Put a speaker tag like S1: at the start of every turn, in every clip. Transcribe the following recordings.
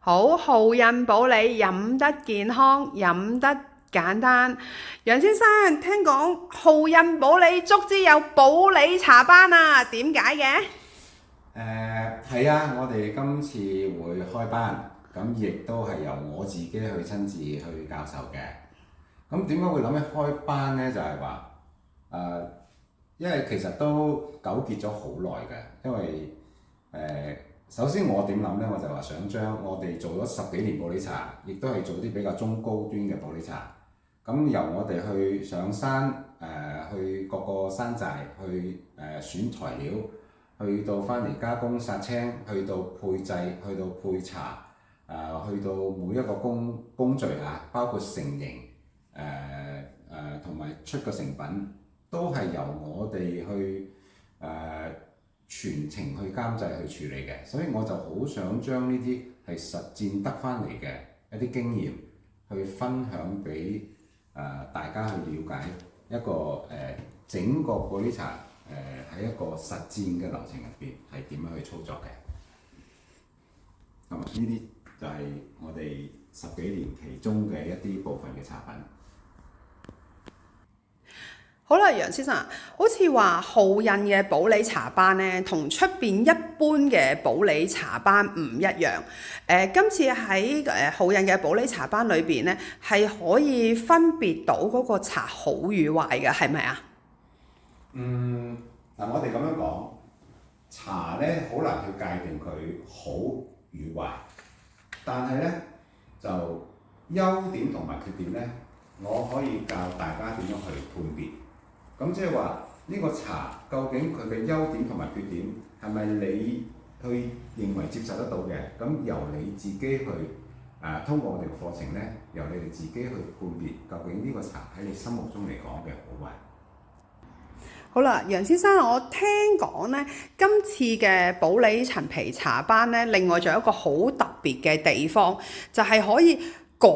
S1: 好，好印保你飲得健康，飲得簡單。楊先生，聽講好印保你足之有保你茶班啊？點解嘅？
S2: 係啊，我哋今次會開班，咁亦都係由我自己去親自去教授嘅。咁點解會諗起開班呢？就係話因為其實都糾結咗好耐嘅，因為首先我點諗呢？我就話想將我哋做咗10幾年保理茶，亦都係做啲比較中高端嘅保理茶。咁由我哋去上山，去各個山寨去選材料，去到翻嚟加工殺青，去到配製，去到配茶，去到每一個工序啊，包括成型，同埋出個成品，都係由我哋去全程去監製去處理嘅。所以我就好想將呢啲係實戰得翻嚟嘅一啲經驗，去分享俾大家去了解一個整個保理茶喺一個實戰嘅流程入邊係點樣去操作嘅。咁呢啲就係我哋10幾年其中嘅一啲部分嘅茶品。
S1: 好啦，楊先生，好似話好印嘅保理茶班呢，同出邊一般嘅保理茶班唔一樣。今次喺好印嘅保理茶班裏邊呢，係可以分別到嗰個茶好與壞嘅，係咪啊？
S2: 嗱，我哋咁樣講，茶呢好難去界定佢好與壞，但係呢，就優點同埋缺點呢，我可以教大家點樣去判別。咁即係話呢個茶究竟佢嘅優點同埋缺點係咪你去認為接受得到嘅？咁由你自己去通過我哋嘅課程呢，由你哋自己去判別究竟呢個茶喺你心目中嚟講嘅好壞。
S1: 好啦，楊先生，我聽講呢，今次嘅保理陳皮茶班呢，另外仲有一個好特別嘅地方，就係可以改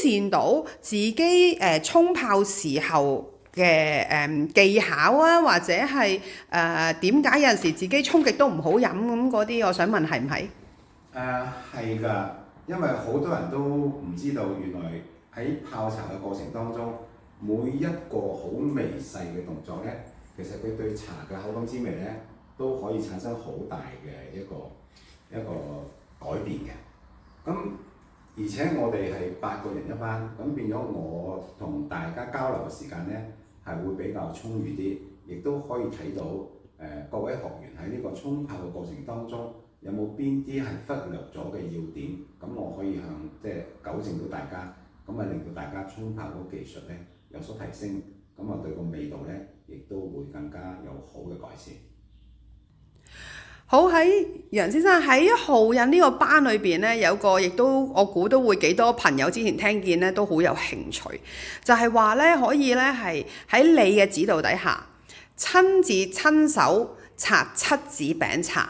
S1: 善到自己沖泡時候嘅技巧啊，或者係點解有陣時自己沖極都唔好飲咁嗰啲，我想問係唔係？
S2: 係㗎，因為好多人都唔知道，原來喺泡茶嘅過程當中，每一個好微細嘅動作呢，其實佢對茶嘅口感滋味呢，都可以產生好大嘅一個改變嘅。咁而且我哋係8個人一班，咁變咗我同大家交流嘅時間呢，係會比較充裕啲，亦都可以睇到各位學員喺呢個沖泡嘅過程當中，有冇邊啲係忽略咗嘅要點，咁我可以向糾正到大家，咁啊令到大家沖泡嗰個技術呢有所提升，咁啊對個味道呢亦都會更加有好嘅改善。
S1: 好，喺楊先生喺好印呢個班裏邊呢，有個亦都我估都會幾多朋友之前聽見呢都好有興趣，就係話呢可以呢係喺你嘅指導底下，親手擦七子餅茶。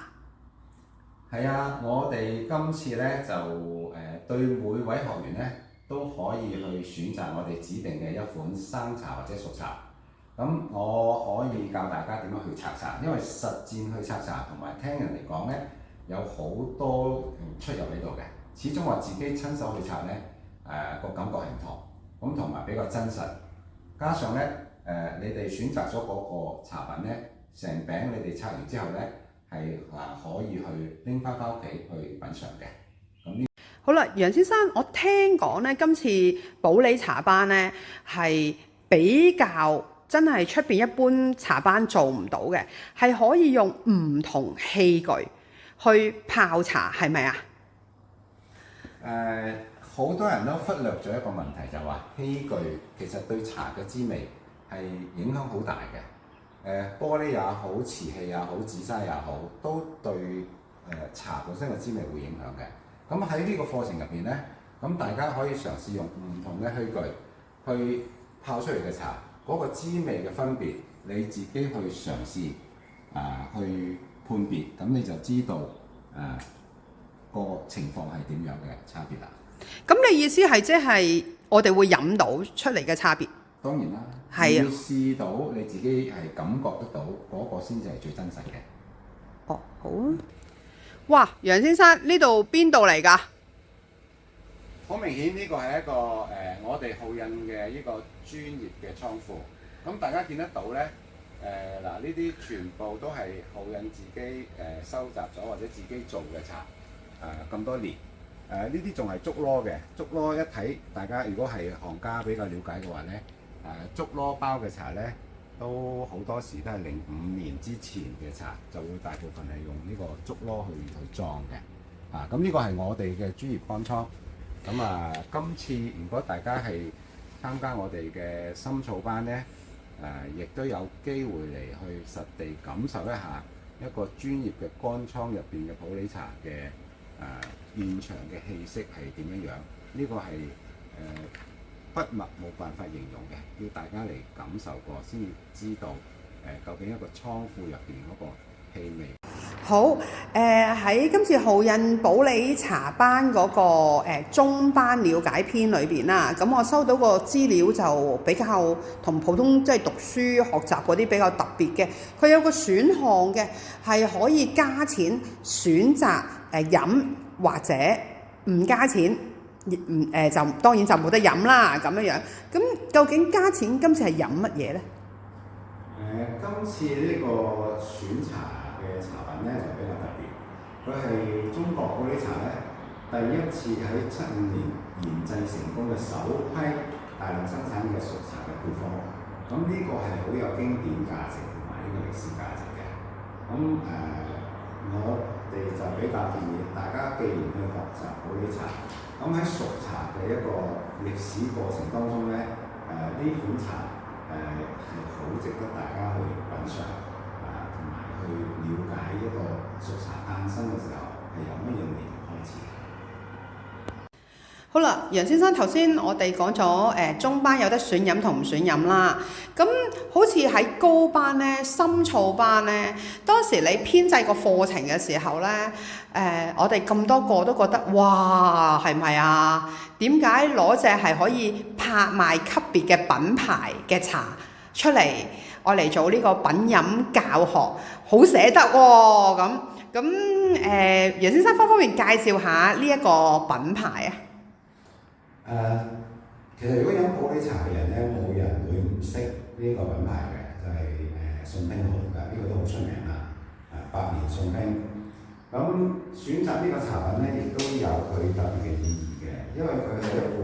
S2: 係啊，我哋今次呢就對每位學員呢都可以去選擇我哋指定嘅一款生茶或者熟茶。咁我可以教大家點樣去擦茶，因為實戰去擦茶同埋聽人嚟講呢，有好多出入喺度嘅。始終話自己親手去擦呢，個感覺係唔同，咁同埋比較真實。加上呢，你哋選擇咗嗰個茶品呢，成餅你哋擦完之後呢，係可以去拎翻屋企去品嚐嘅。
S1: 好啦，楊先生，我聽講呢，今次保理茶班呢係比較真係出邊一般茶班做唔到嘅，係可以用唔同器具去泡茶，係咪啊？
S2: 好多人都忽略咗一個問題，就係話器具其實對茶嘅滋味係影響好大嘅。玻璃也好，瓷器也好，紫砂也好，都對茶本身嘅滋味會影響嘅。咁喺呢個課程入邊呢，咁大家可以嘗試用唔同嘅器具去泡出嚟嘅茶。嗰個滋味嘅分別，你自己去嘗試去判別，咁你就知道個情況係點樣嘅差別啦。
S1: 咁你意思係即係我哋會飲到出嚟嘅差別？
S2: 當然啦，
S1: 係啊，
S2: 你要試到你自己係感覺得到嗰個先至係最真實嘅。
S1: 哦，好啊。哇，楊先生，呢度邊度嚟㗎？
S2: 好明顯呢個係一個我哋浩印嘅呢個專業嘅倉庫。咁大家見得到咧，嗱呢啲全部都係浩印自己收集咗或者自己做嘅茶，咁多年。呢啲仲係竹籮嘅，竹籮一睇，大家如果係行家比較了解嘅話咧，竹籮包嘅茶咧，都好多時都係05年之前嘅茶，就會大部分係用呢個竹籮去裝嘅。咁呢個係我哋嘅專業乾倉。咁今次如果大家係參加我哋嘅深造班咧，亦都有機會嚟去實地感受一下一個專業嘅乾倉入邊嘅普洱茶嘅現場嘅氣息係點樣樣？呢個係筆墨冇辦法形容嘅，要大家嚟感受過先知道究竟一個倉庫入邊嗰個氣味。
S1: 好，喺今次浩印普洱茶班嗰個中班了解篇裏邊啦，咁我收到個資料就比較同普通即係讀書學習嗰啲比較特別嘅，佢有個選項嘅係可以加錢選擇飲或者唔加錢，就當然就冇得飲啦咁樣樣。咁究竟加錢今次係飲乜嘢呢？
S2: 今次呢個選茶嘅茶品咧就比較特別，佢係中國普洱茶咧第一次喺75年研製成功嘅首批大量生產嘅熟茶嘅配方。咁呢個係好有經典價值同埋呢個歷史價值嘅。我哋就比較建議大家，既然去學習普洱茶，咁喺熟茶嘅一個歷史過程當中咧，呢款茶係好值得大家去品嚐，同埋去了解一個熟茶誕生嘅時候係由乜嘢味道開始。
S1: 好啦，楊先生頭先我哋講咗中班有得選飲同唔選飲啦，咁好似喺高班咧、深造班咧，當時你編製個課程嘅時候咧，我哋咁多個都覺得哇，係唔係啊？點解攞隻係可以拍賣級別嘅品牌嘅茶出嚟，我嚟做呢個品飲教學，好捨得喎！咁楊先生方便介紹下呢一個品牌啊？
S2: 其實如果飲普洱茶嘅人咧，冇人會唔識呢個品牌嘅，就係順拼號㗎，呢個都好出名啦。百年順拼。咁選擇呢個茶品咧，亦都有佢特別嘅意義嘅，因為佢係一款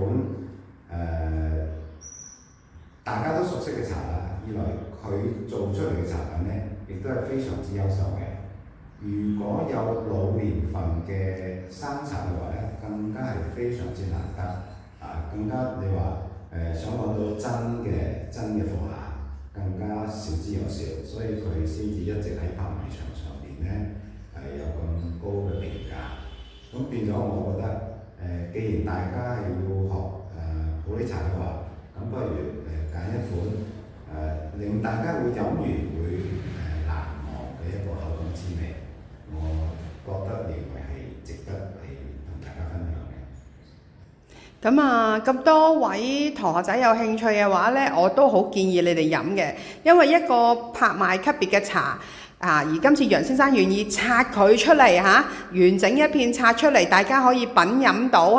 S2: 大家都熟悉嘅茶啦。二來佢做出嚟嘅茶品咧，亦都係非常之優秀嘅。如果有老年份嘅生茶嘅話咧，更加係非常之難得。更加你話想揾到真嘅貨客，更加少之又少，所以佢先至一直喺拍賣場上邊咧有咁高嘅評價。咁變咗，我覺得既然大家係要學普洱茶嘅話，咁不如揀一款令大家會飲完會難忘嘅一個口感滋味，我覺得認為係值得係同大家分享嘅。
S1: 咁多位同學仔有興趣嘅話呢，我都好建議你哋飲嘅，因為一個拍賣級別嘅茶而今次楊先生願意拆佢出嚟完整一片拆出嚟，大家可以品飲到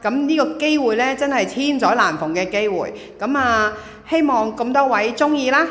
S1: 咁呢個機會呢，真係千載難逢嘅機會。希望咁多位鍾意啦。